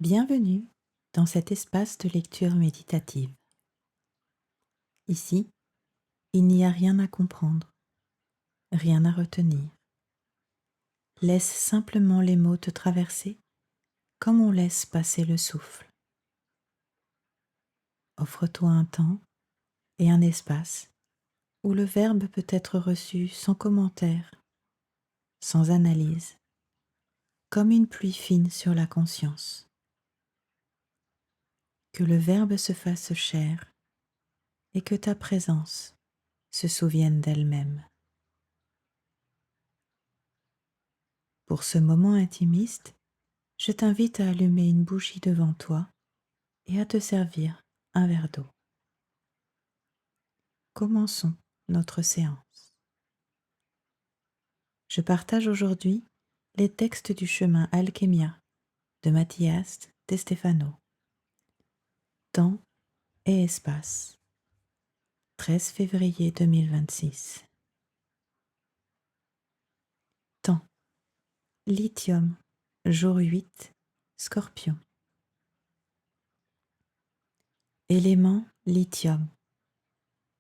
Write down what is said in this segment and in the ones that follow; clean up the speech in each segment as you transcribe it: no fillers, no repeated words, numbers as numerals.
Bienvenue dans cet espace de lecture méditative. Ici, il n'y a rien à comprendre, rien à retenir. Laisse simplement les mots te traverser comme on laisse passer le souffle. Offre-toi un temps et un espace où le verbe peut être reçu sans commentaire, sans analyse, comme une pluie fine sur la conscience. Que le verbe se fasse chair et que ta présence se souvienne d'elle-même. Pour ce moment intimiste, je t'invite à allumer une bougie devant toi et à te servir un verre d'eau. Commençons notre séance. Je partage aujourd'hui les textes du chemin Alchemia de Mathias De Stefano. Temps et espace. 13 février 2026. Temps. Lithium. Jour 8. Scorpion. Élément lithium.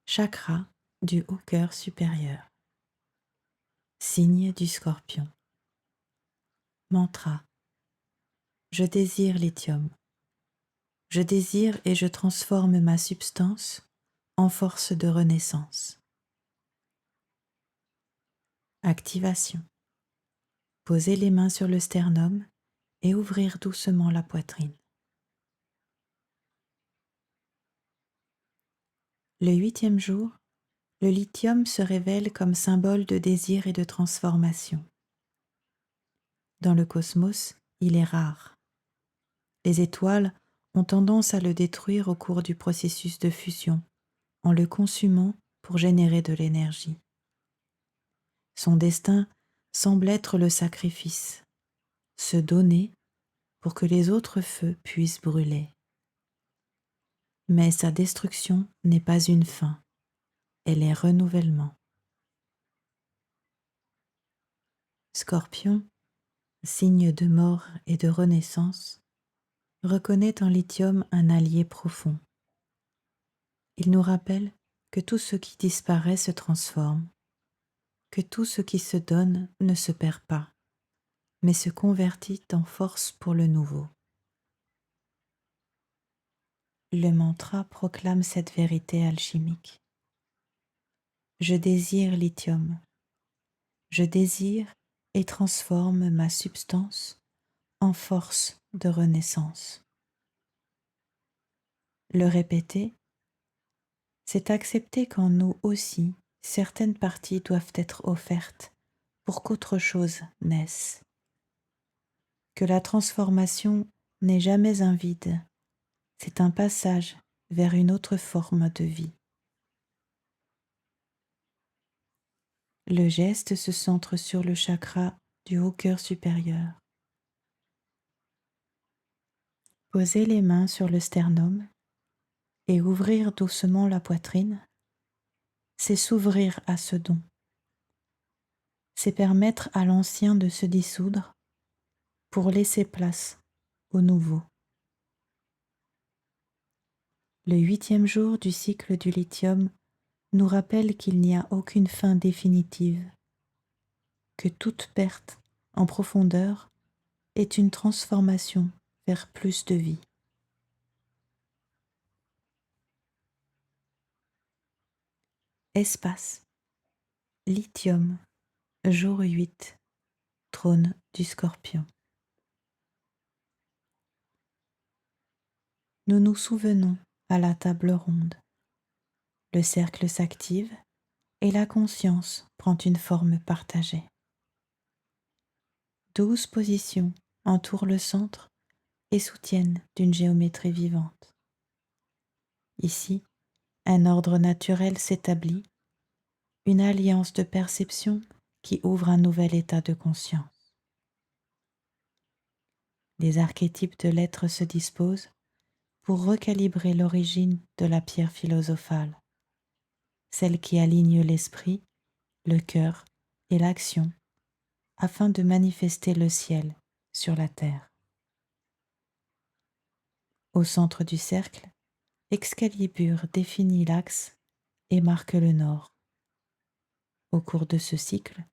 Chakra du haut cœur supérieur. Signe du Scorpion. Mantra. Je désire lithium. Je désire et je transforme ma substance en force de renaissance. Activation. Poser les mains sur le sternum et ouvrir doucement la poitrine. Le 8e jour, le lithium se révèle comme symbole de désir et de transformation. Dans le cosmos, il est rare. Les étoiles ont tendance à le détruire au cours du processus de fusion, en le consumant pour générer de l'énergie. Son destin semble être le sacrifice, se donner pour que les autres feux puissent brûler. Mais sa destruction n'est pas une fin, elle est renouvellement. Scorpion, signe de mort et de renaissance, reconnaît en lithium un allié profond. Il nous rappelle que tout ce qui disparaît se transforme, que tout ce qui se donne ne se perd pas, mais se convertit en force pour le nouveau. Le mantra proclame cette vérité alchimique. Je désire lithium. Je désire et transforme ma substance en force de renaissance. Le répéter, c'est accepter qu'en nous aussi, certaines parties doivent être offertes pour qu'autre chose naisse. Que la transformation n'est jamais un vide, c'est un passage vers une autre forme de vie. Le geste se centre sur le chakra du haut cœur supérieur. Poser les mains sur le sternum et ouvrir doucement la poitrine, c'est s'ouvrir à ce don. C'est permettre à l'ancien de se dissoudre pour laisser place au nouveau. Le 8e jour du cycle du lithium nous rappelle qu'il n'y a aucune fin définitive, que toute perte en profondeur est une transformation vers plus de vie. Espace. Lithium. Jour 8. Trône du Scorpion. Nous nous souvenons à la table ronde. Le cercle s'active et la conscience prend une forme partagée. 12 positions entourent le centre et soutiennent d'une géométrie vivante. Ici, un ordre naturel s'établit, une alliance de perception qui ouvre un nouvel état de conscience. Les archétypes de l'être se disposent pour recalibrer l'origine de la pierre philosophale, celle qui aligne l'esprit, le cœur et l'action, afin de manifester le ciel sur la terre. Au centre du cercle, Excalibur définit l'axe et marque le nord. Au cours de ce cycle,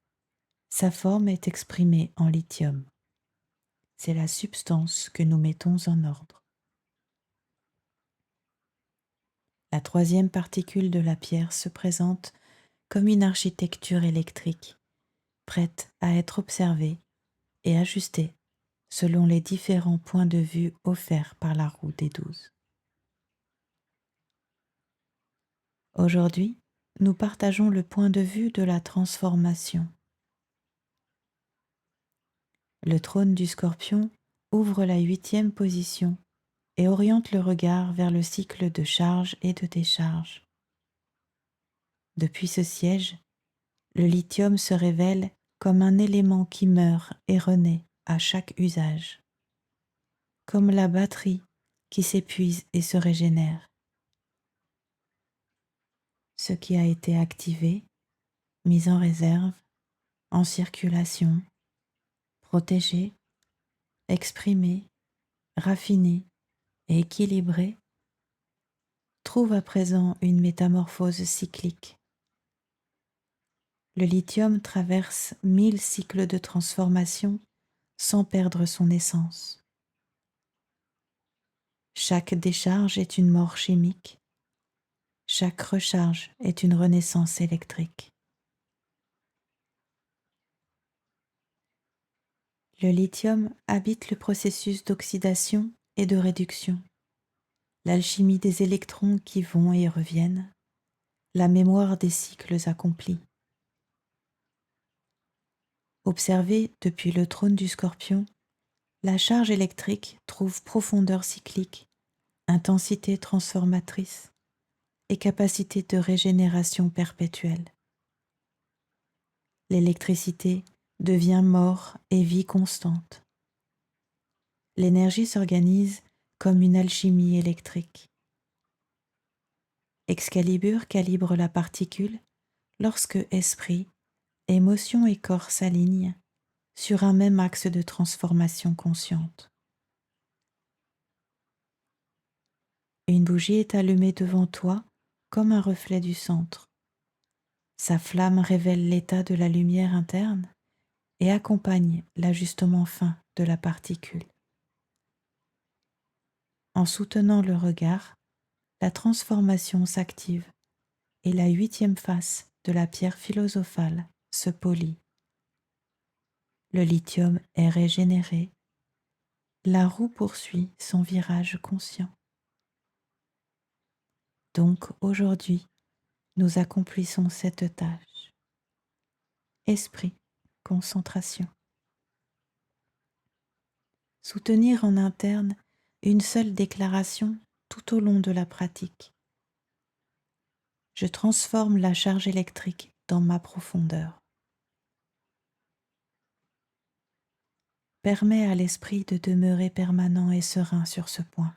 sa forme est exprimée en lithium. C'est la substance que nous mettons en ordre. La troisième particule de la pierre se présente comme une architecture électrique, prête à être observée et ajustée selon les différents points de vue offerts par la roue des 12. Aujourd'hui, nous partageons le point de vue de la transformation. Le trône du Scorpion ouvre la 8e position et oriente le regard vers le cycle de charge et de décharge. Depuis ce siège, le lithium se révèle comme un élément qui meurt et renaît à chaque usage, comme la batterie qui s'épuise et se régénère. Ce qui a été activé, mis en réserve, en circulation, protégé, exprimé, raffiné et équilibré, trouve à présent une métamorphose cyclique. Le lithium traverse 1000 cycles de transformation sans perdre son essence. Chaque décharge est une mort chimique, chaque recharge est une renaissance électrique. Le lithium habite le processus d'oxydation et de réduction, l'alchimie des électrons qui vont et reviennent, la mémoire des cycles accomplis. Observée depuis le trône du Scorpion, la charge électrique trouve profondeur cyclique, intensité transformatrice et capacité de régénération perpétuelle. L'électricité devient mort et vie constante. L'énergie s'organise comme une alchimie électrique. Excalibur calibre la particule lorsque esprit, émotion et corps s'alignent sur un même axe de transformation consciente. Une bougie est allumée devant toi comme un reflet du centre. Sa flamme révèle l'état de la lumière interne et accompagne l'ajustement fin de la particule. En soutenant le regard, la transformation s'active et la 8e face de la pierre philosophale se polit. Le lithium est régénéré, la roue poursuit son virage conscient. Donc aujourd'hui, nous accomplissons cette tâche. Esprit, concentration. Soutenir en interne une seule déclaration tout au long de la pratique. Je transforme la charge électrique dans ma profondeur. Permets à l'esprit de demeurer permanent et serein sur ce point.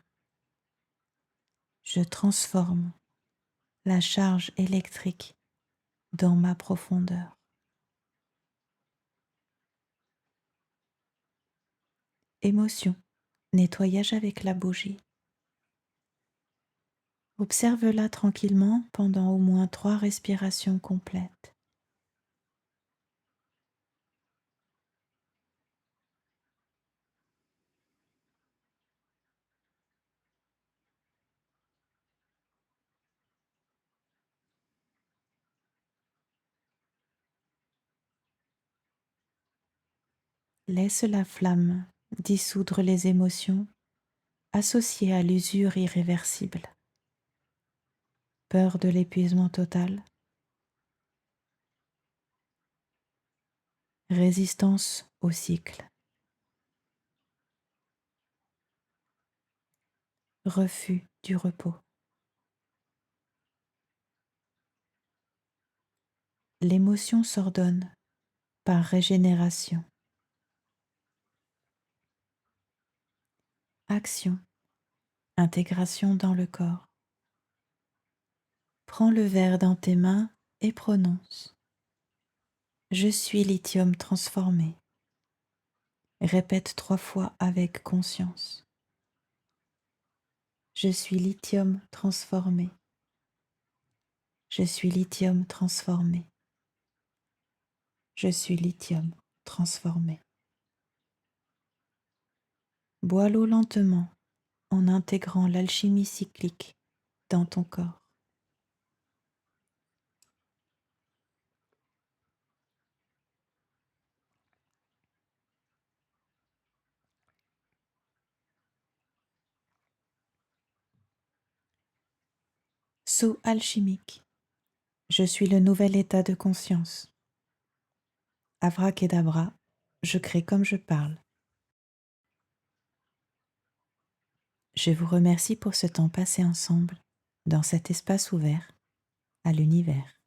Je transforme la charge électrique dans ma profondeur. Émotion, nettoyage avec la bougie. Observe-la tranquillement pendant au moins 3 respirations complètes. Laisse la flamme dissoudre les émotions associées à l'usure irréversible. Peur de l'épuisement total, résistance au cycle, refus du repos. L'émotion s'ordonne par régénération. Action, intégration dans le corps. Prends le verre dans tes mains et prononce. Je suis lithium transformé. Répète 3 fois avec conscience. Je suis lithium transformé. Je suis lithium transformé. Je suis lithium transformé. Bois l'eau lentement en intégrant l'alchimie cyclique dans ton corps. Saut alchimique. Je suis le nouvel état de conscience. Abracadabra, je crée comme je parle. Je vous remercie pour ce temps passé ensemble dans cet espace ouvert à l'univers.